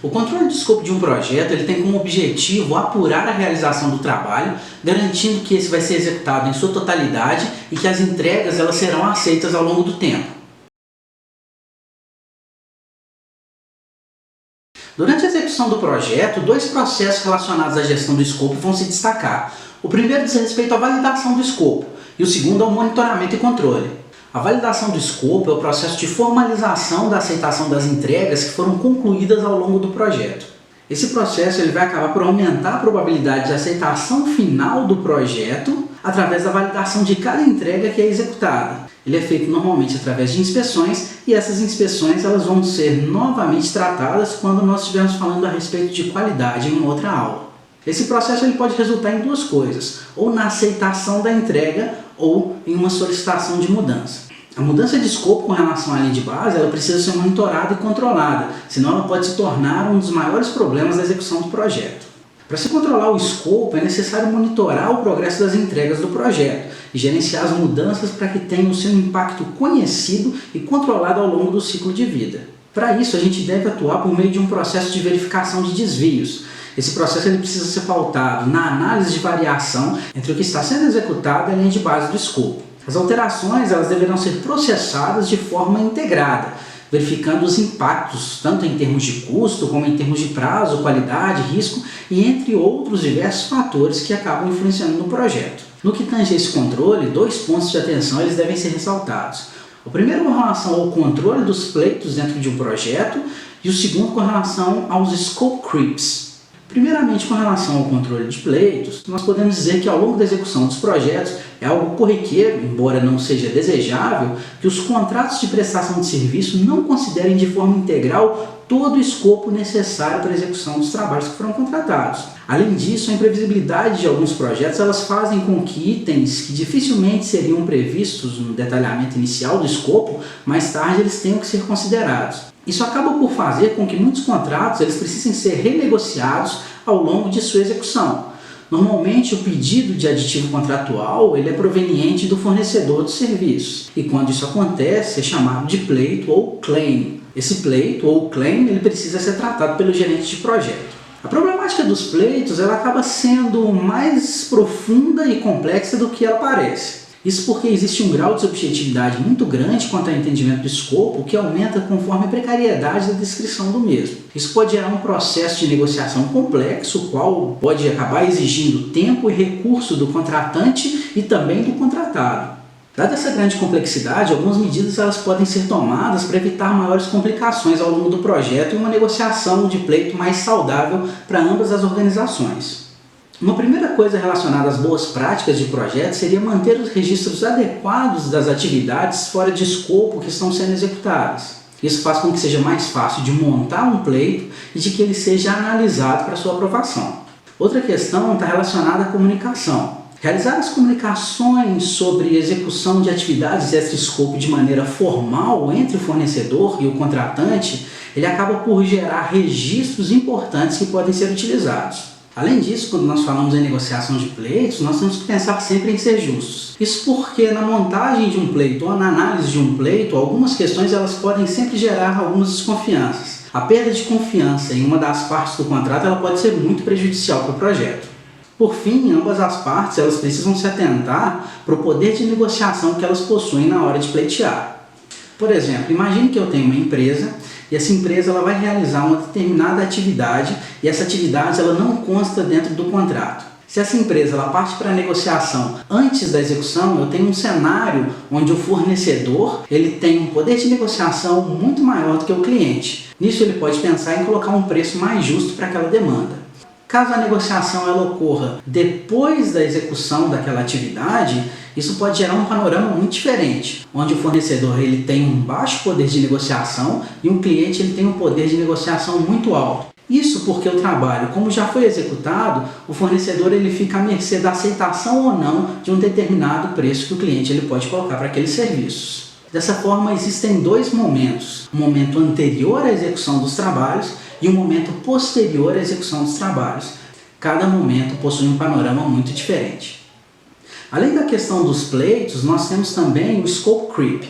O controle de escopo de um projeto ele tem como objetivo apurar a realização do trabalho, garantindo que esse vai ser executado em sua totalidade e que as entregas elas serão aceitas ao longo do tempo. Durante a execução do projeto, dois processos relacionados à gestão do escopo vão se destacar. O primeiro diz respeito à validação do escopo e o segundo ao monitoramento e controle. A validação do escopo é o processo de formalização da aceitação das entregas que foram concluídas ao longo do projeto. Esse processo ele vai acabar por aumentar a probabilidade de aceitação final do projeto através da validação de cada entrega que é executada. Ele é feito normalmente através de inspeções e essas inspeções elas vão ser novamente tratadas quando nós estivermos falando a respeito de qualidade em uma outra aula. Esse processo ele pode resultar em duas coisas, ou na aceitação da entrega ou em uma solicitação de mudança. A mudança de escopo com relação à linha de base ela precisa ser monitorada e controlada, senão ela pode se tornar um dos maiores problemas da execução do projeto. Para se controlar o escopo é necessário monitorar o progresso das entregas do projeto e gerenciar as mudanças para que tenham o seu impacto conhecido e controlado ao longo do ciclo de vida. Para isso a gente deve atuar por meio de um processo de verificação de desvios. Esse processo ele precisa ser pautado na análise de variação entre o que está sendo executado e a linha de base do escopo. As alterações elas deverão ser processadas de forma integrada, verificando os impactos tanto em termos de custo como em termos de prazo, qualidade, risco e entre outros diversos fatores que acabam influenciando no projeto. No que tange a esse controle, dois pontos de atenção eles devem ser ressaltados. O primeiro com relação ao controle dos pleitos dentro de um projeto e o segundo com relação aos scope creeps. Primeiramente, com relação ao controle de pleitos, nós podemos dizer que ao longo da execução dos projetos é algo corriqueiro, embora não seja desejável, que os contratos de prestação de serviço não considerem de forma integral todo o escopo necessário para a execução dos trabalhos que foram contratados. Além disso, a imprevisibilidade de alguns projetos elas fazem com que itens que dificilmente seriam previstos no detalhamento inicial do escopo, mais tarde eles tenham que ser considerados. Isso acaba por fazer com que muitos contratos eles precisem ser renegociados ao longo de sua execução. Normalmente o pedido de aditivo contratual ele é proveniente do fornecedor de serviços e quando isso acontece é chamado de pleito ou claim. Esse pleito ou claim ele precisa ser tratado pelo gerente de projeto. A problemática dos pleitos ela acaba sendo mais profunda e complexa do que ela parece. Isso porque existe um grau de subjetividade muito grande quanto ao entendimento do escopo que aumenta conforme a precariedade da descrição do mesmo. Isso pode gerar um processo de negociação complexo, o qual pode acabar exigindo tempo e recurso do contratante e também do contratado. Dada essa grande complexidade, algumas medidas elas podem ser tomadas para evitar maiores complicações ao longo do projeto e uma negociação de pleito mais saudável para ambas as organizações. Uma primeira coisa relacionada às boas práticas de projeto seria manter os registros adequados das atividades fora de escopo que estão sendo executadas. Isso faz com que seja mais fácil de montar um pleito e de que ele seja analisado para sua aprovação. Outra questão está relacionada à comunicação. Realizar as comunicações sobre execução de atividades extra-escopo de maneira formal entre o fornecedor e o contratante, ele acaba por gerar registros importantes que podem ser utilizados. Além disso, quando nós falamos em negociação de pleitos, nós temos que pensar sempre em ser justos. Isso porque na montagem de um pleito ou na análise de um pleito, algumas questões elas podem sempre gerar algumas desconfianças. A perda de confiança em uma das partes do contrato ela pode ser muito prejudicial para o projeto. Por fim, ambas as partes elas precisam se atentar para o poder de negociação que elas possuem na hora de pleitear. Por exemplo, imagine que eu tenho uma empresa e essa empresa ela vai realizar uma determinada atividade e essa atividade ela não consta dentro do contrato. Se essa empresa ela parte para a negociação antes da execução, eu tenho um cenário onde o fornecedor ele tem um poder de negociação muito maior do que o cliente. Nisso ele pode pensar em colocar um preço mais justo para aquela demanda. Caso a negociação ela ocorra depois da execução daquela atividade, isso pode gerar um panorama muito diferente, onde o fornecedor ele tem um baixo poder de negociação e o cliente ele tem um poder de negociação muito alto. Isso porque o trabalho, como já foi executado, o fornecedor ele fica à mercê da aceitação ou não de um determinado preço que o cliente ele pode colocar para aqueles serviços. Dessa forma, existem dois momentos, um momento anterior à execução dos trabalhos e um momento posterior à execução dos trabalhos. Cada momento possui um panorama muito diferente. Além da questão dos pleitos, nós temos também o scope creep.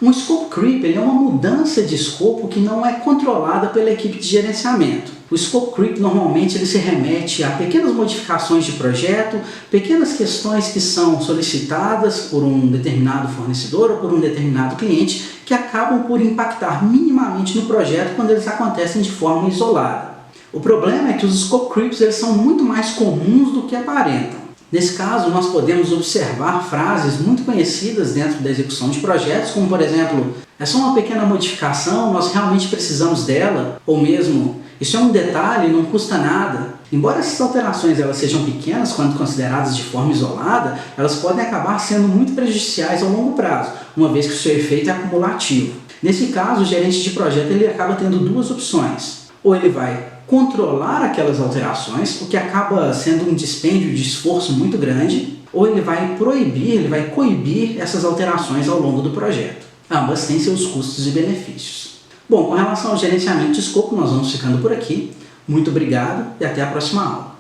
Um scope creep ele é uma mudança de escopo que não é controlada pela equipe de gerenciamento. O scope creep normalmente ele se remete a pequenas modificações de projeto, pequenas questões que são solicitadas por um determinado fornecedor ou por um determinado cliente que acabam por impactar minimamente no projeto quando eles acontecem de forma isolada. O problema é que os scope creeps eles são muito mais comuns do que aparentam. Nesse caso, nós podemos observar frases muito conhecidas dentro da execução de projetos, como por exemplo, é só uma pequena modificação, nós realmente precisamos dela, ou mesmo, isso é um detalhe, não custa nada. Embora essas alterações elas sejam pequenas quando consideradas de forma isolada, elas podem acabar sendo muito prejudiciais ao longo prazo, uma vez que o seu efeito é acumulativo. Nesse caso, o gerente de projeto ele acaba tendo duas opções. Ou ele vai controlar aquelas alterações, o que acaba sendo um dispêndio de esforço muito grande, ou ele vai proibir, ele vai coibir essas alterações ao longo do projeto. Ambas têm seus custos e benefícios. Bom, com relação ao gerenciamento de escopo, nós vamos ficando por aqui. Muito obrigado e até a próxima aula.